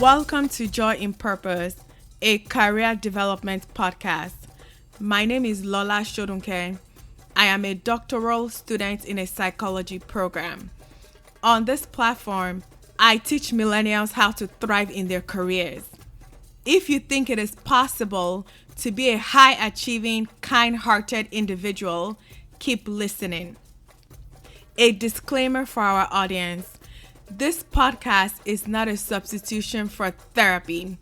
Welcome to Joy in Purpose, a career development podcast. My name is Lola Shodunke. I am a doctoral student in a psychology program. On this platform, I teach millennials how to thrive in their careers. If you think it is possible to be a high achieving, kind hearted individual, keep listening. A disclaimer for our audience: this podcast is not a substitution for therapy.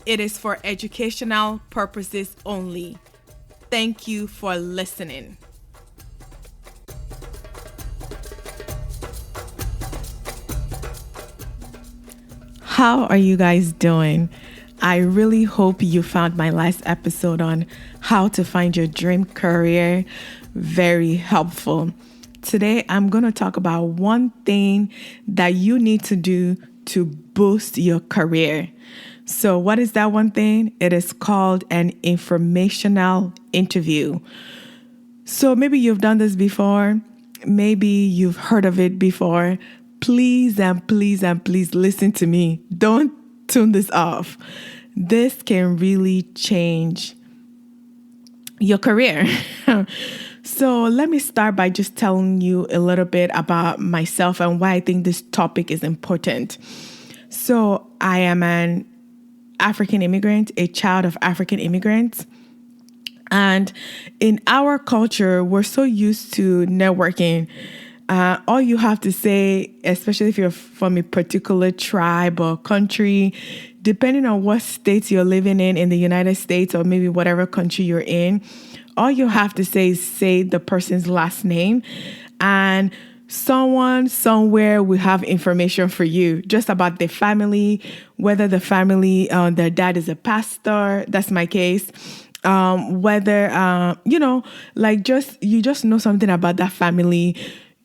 It is for educational purposes only. Thank you for listening. How are you guys doing? I really hope you found my last episode on how to find your dream career very helpful. Today, I'm going to talk about one thing that you need to do to boost your career. So, what is that one thing? It is called an informational interview. So, maybe you've done this before. Maybe you've heard of it before. Please and please and please listen to me. Don't tune this off. This can really change your career. So let me start by just telling you a little bit about myself and why I think this topic is important. So I am an African immigrant, a child of African immigrants. And in our culture, we're so used to networking. All you have to say, especially if you're from a particular tribe or country, depending on what state you're living in the United States or maybe whatever country you're in, all you have to say is say the person's last name, and someone somewhere will have information for you just about their family, whether the family, their dad is a pastor. That's my case. Whether, you just know something about that family.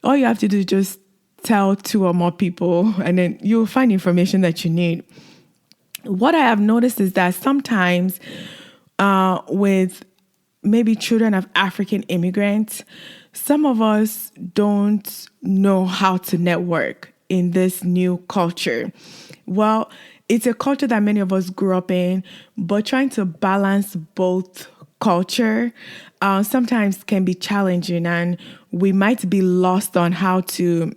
All you have to do is just tell two or more people, and then you'll find information that you need. What I have noticed is that sometimes with maybe children of African immigrants, some of us don't know how to network in this new culture. Well, it's a culture that many of us grew up in, but trying to balance both culture sometimes can be challenging, and we might be lost on how to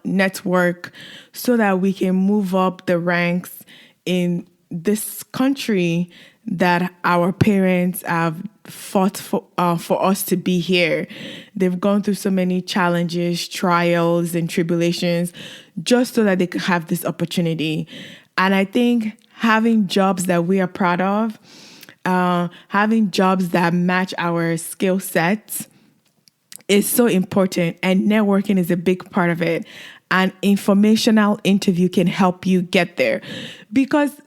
network so that we can move up the ranks in this country that our parents have fought for us to be here. They've gone through so many challenges, trials, and tribulations just so that they could have this opportunity. And I think having jobs that we are proud of, having jobs that match our skill sets is so important, and networking is a big part of it. An informational interview can help you get there, because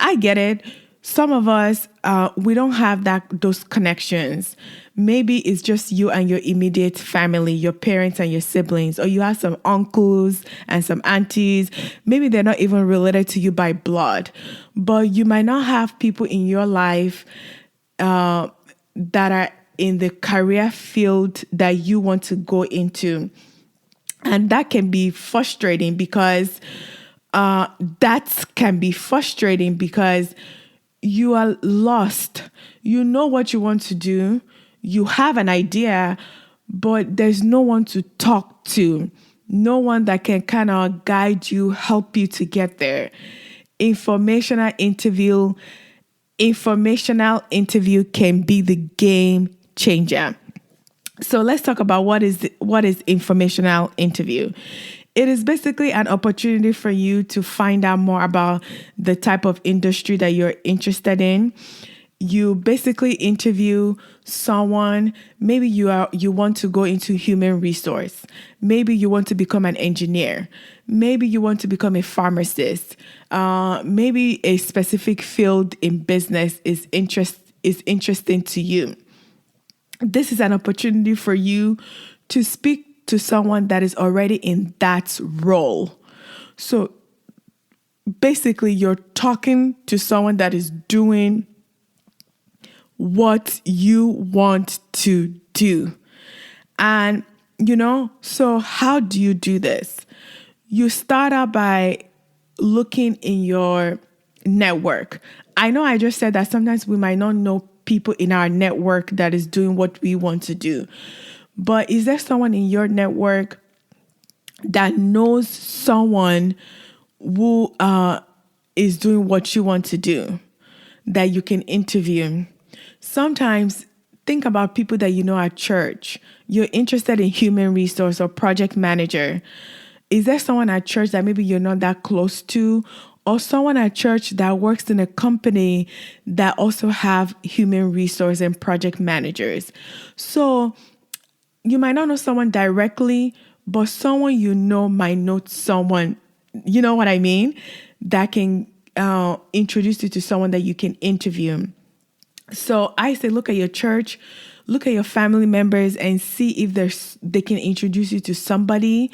I get it. Some of us, we don't have those connections. Maybe it's just you and your immediate family, your parents and your siblings, or you have some uncles and some aunties. Maybe they're not even related to you by blood, but you might not have people in your life that are in the career field that you want to go into. And that can be frustrating because you are lost. You know what you want to do. You have an idea, but there's no one to talk to. No one that can kind of guide you, help you to get there. Informational interview can be the game changer. So let's talk about what is informational interview. It is basically an opportunity for you to find out more about the type of industry that you're interested in. You basically interview someone. Maybe you want to go into human resource. Maybe you want to become an engineer. Maybe you want to become a pharmacist. Maybe a specific field in business is interesting to you. This is an opportunity for you to speak to someone that is already in that role. So basically, you're talking to someone that is doing what you want to do. And, so how do you do this? You start out by looking in your network. I know I just said that sometimes we might not know people in our network that is doing what we want to do. But is there someone in your network that knows someone who is doing what you want to do that you can interview? Sometimes think about people that you know at church. You're interested in human resource or project manager. Is there someone at church that maybe you're not that close to, or someone at church that works in a company that also have human resource and project managers? So you might not know someone directly, but someone you know might know someone, you know what I mean, that can introduce you to someone that you can interview. So I say, look at your church, look at your family members, and see if they can introduce you to somebody.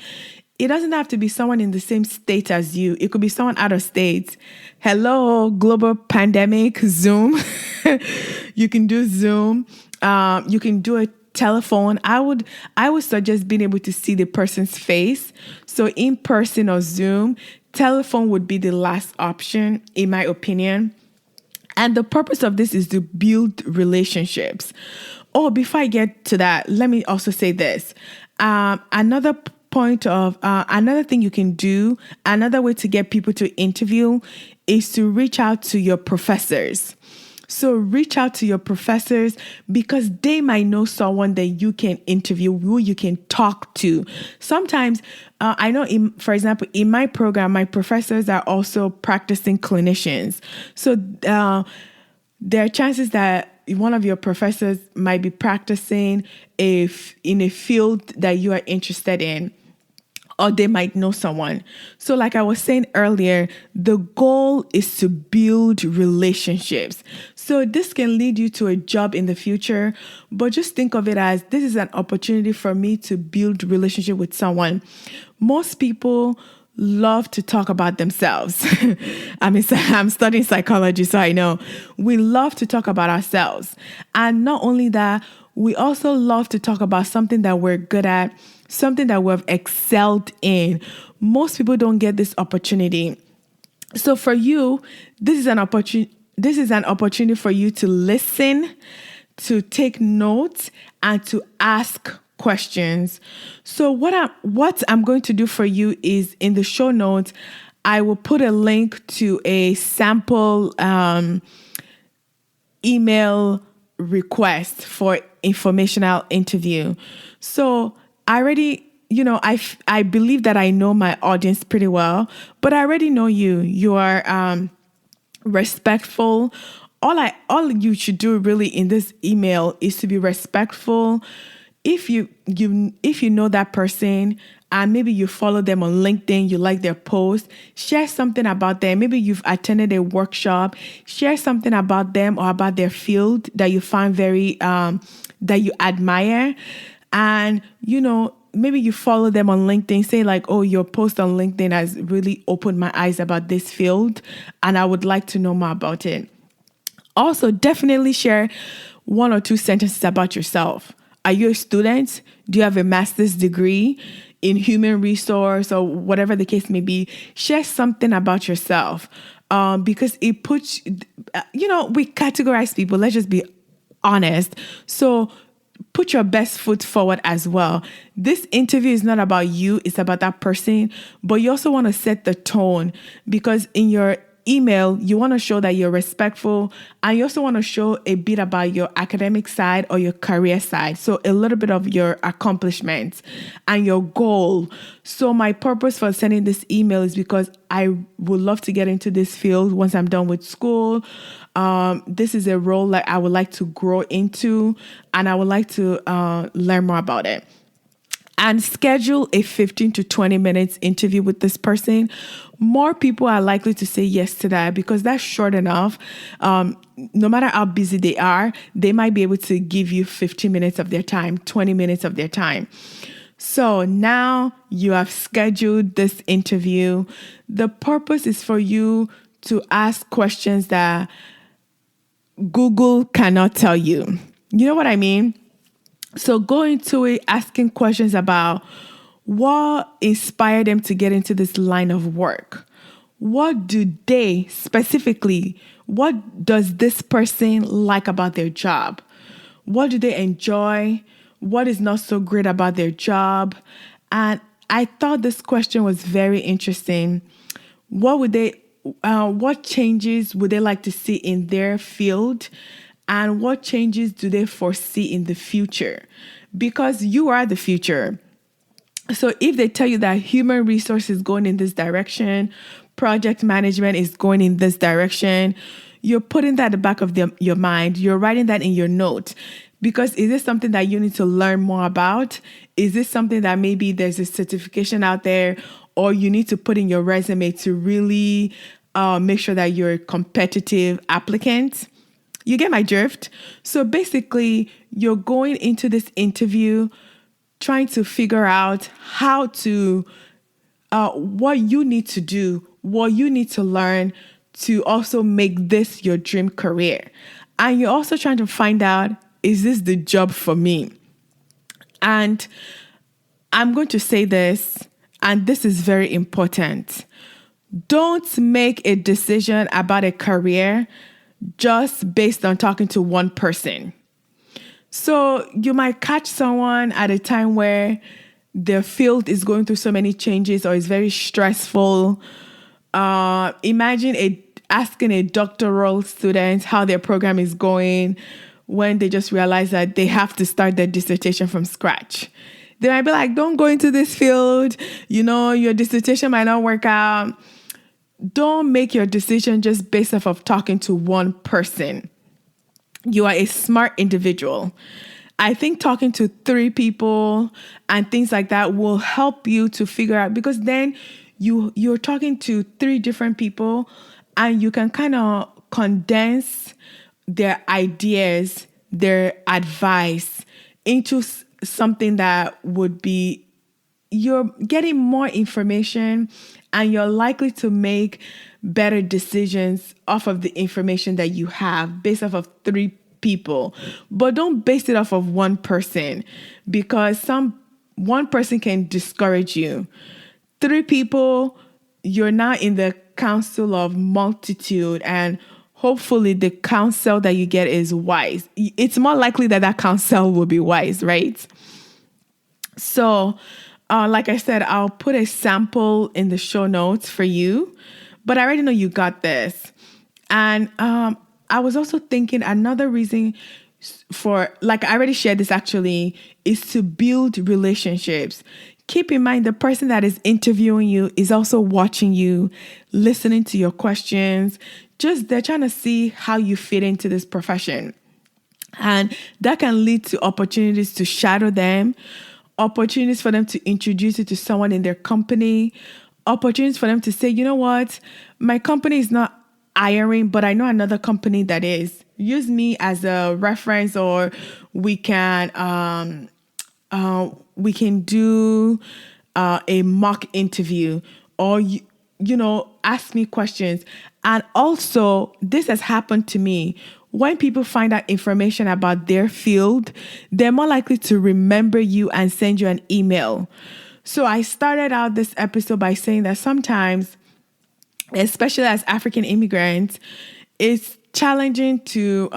It doesn't have to be someone in the same state as you. It could be someone out of state. Hello, global pandemic, Zoom. You can do Zoom. You can do a telephone. I would suggest being able to see the person's face. So in person or Zoom, telephone would be the last option, in my opinion. And the purpose of this is to build relationships. Oh, before I get to that, let me also say this. Another thing you can do, another way to get people to interview is to reach out to your professors. So reach out to your professors because they might know someone that you can interview, who you can talk to. Sometimes, I know, for example, in my program, my professors are also practicing clinicians. So there are chances that one of your professors might be practicing in a field that you are interested in, or they might know someone. So like I was saying earlier, the goal is to build relationships. So this can lead you to a job in the future, but just think of it as this is an opportunity for me to build relationship with someone. Most people love to talk about themselves. I'm studying psychology, so I know we love to talk about ourselves. And not only that, we also love to talk about something that we're good at, something that we've excelled in. Most people don't get this opportunity. So for you, this is an opportunity for you to listen, to take notes, and to ask questions. So what I'm going to do for you is in the show notes, I will put a link to a sample email request for informational interview. So I already, I believe that I know my audience pretty well, but I already know you. You are respectful. All you should do really in this email is to be respectful. If you know that person and maybe you follow them on LinkedIn, you like their post, share something about them. Maybe you've attended a workshop, share something about them or about their field that you find very that you admire. And maybe you follow them on LinkedIn, say like, oh, your post on LinkedIn has really opened my eyes about this field and I would like to know more about it. Also, definitely share 1 or 2 sentences about yourself. Are you a student? Do you have a master's degree in human resource or whatever the case may be? Share something about yourself because it puts, we categorize people. Let's just be honest. So put your best foot forward as well. This interview is not about you. It's about that person. But you also want to set the tone because in your email, you want to show that you're respectful, and you also want to show a bit about your academic side or your career side. So a little bit of your accomplishments and your goal. So my purpose for sending this email is because I would love to get into this field once I'm done with school. This is a role that I would like to grow into, and I would like to learn more about it. And schedule a 15 to 20 minutes interview with this person. More people are likely to say yes to that because that's short enough. No matter how busy they are, they might be able to give you 15 minutes of their time, 20 minutes of their time. So now you have scheduled this interview. The purpose is for you to ask questions that Google cannot tell you. You know what I mean? So go into it asking questions about what inspired them to get into this line of work. what do they specifically, what does this person like about their job? What do they enjoy? What is not so great about their job? And I thought this question was very interesting. What changes would they like to see in their field? And what changes do they foresee in the future? Because you are the future. So if they tell you that human resource is going in this direction, project management is going in this direction, you're putting that at the back of your mind. You're writing that in your note. Because is this something that you need to learn more about? Is this something that maybe there's a certification out there, or you need to put in your resume to really make sure that you're a competitive applicant? You get my drift? So basically, you're going into this interview trying to figure out how to, what you need to do, what you need to learn to also make this your dream career. And you're also trying to find out, is this the job for me? And I'm going to say this, and this is very important. Don't make a decision about a career just based on talking to one person. So you might catch someone at a time where their field is going through so many changes or is very stressful. Imagine asking a doctoral student how their program is going when they just realize that they have to start their dissertation from scratch. They might be like, don't go into this field. Your dissertation might not work out. Don't make your decision just based off of talking to one person. You are a smart individual. I think talking to 3 people and things like that will help you to figure out, because then you're talking to 3 different people and you can kind of condense their ideas, their advice into something that would be, you're getting more information and you're likely to make better decisions off of the information that you have based off of 3 people. But don't base it off of one person, because one person can discourage you. 3 people, you're now in the council of multitude, and hopefully the counsel that you get is wise. It's more likely that counsel will be wise, right? So, like I said, I'll put a sample in the show notes for you, but I already know you got this. And I was also thinking another reason for, like I already shared this actually, is to build relationships. Keep in mind the person that is interviewing you is also watching you, listening to your questions. Just they're trying to see how you fit into this profession. And that can lead to opportunities to shadow them, opportunities for them to introduce you to someone in their company, opportunities for them to say, you know what, my company is not hiring, but I know another company that is. Use me as a reference, or we can do a mock interview, or ask me questions. And also, this has happened to me. When people find out information about their field, they're more likely to remember you and send you an email. So I started out this episode by saying that sometimes, especially as African immigrants, it's challenging to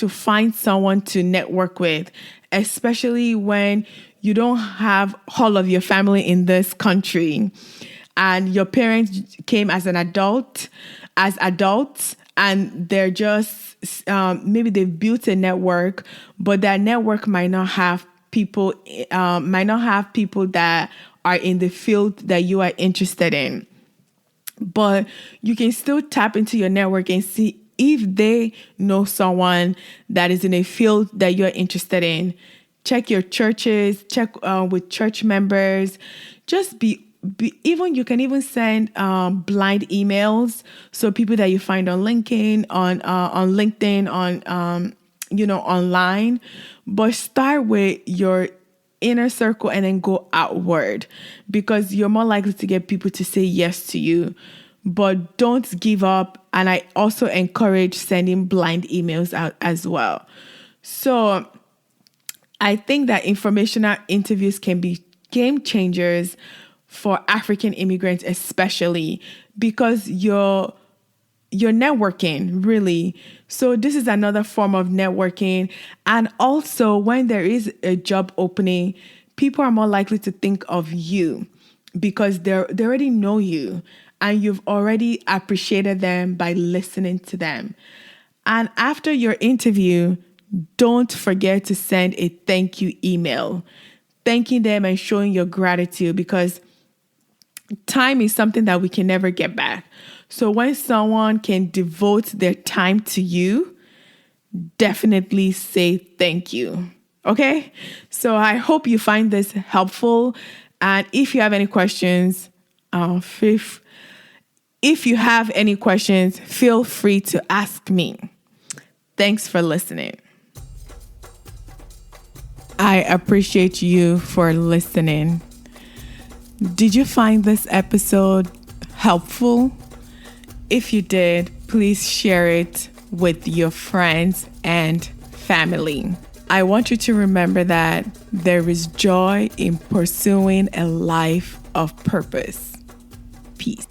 find someone to network with, especially when you don't have all of your family in this country and your parents came as adults, and they're just maybe they've built a network, but that network might not have people that are in the field that you are interested in. But you can still tap into your network and see if they know someone that is in a field that you're interested in. Check your churches, check with church members. Just even you can even send blind emails. So people that you find on LinkedIn, online. But start with your inner circle and then go outward, because you're more likely to get people to say yes to you. But don't give up. And I also encourage sending blind emails out as well. So I think that informational interviews can be game changers for African immigrants, especially because you're networking, really. So this is another form of networking. And also, when there is a job opening, people are more likely to think of you because they already know you and you've already appreciated them by listening to them. And after your interview, don't forget to send a thank you email, thanking them and showing your gratitude, because time is something that we can never get back. So when someone can devote their time to you, definitely say thank you. Okay? So I hope you find this helpful. And if you have any questions, if you have any questions, feel free to ask me. Thanks for listening. I appreciate you for listening. Did you find this episode helpful? If you did, please share it with your friends and family. I want you to remember that there is joy in pursuing a life of purpose. Peace.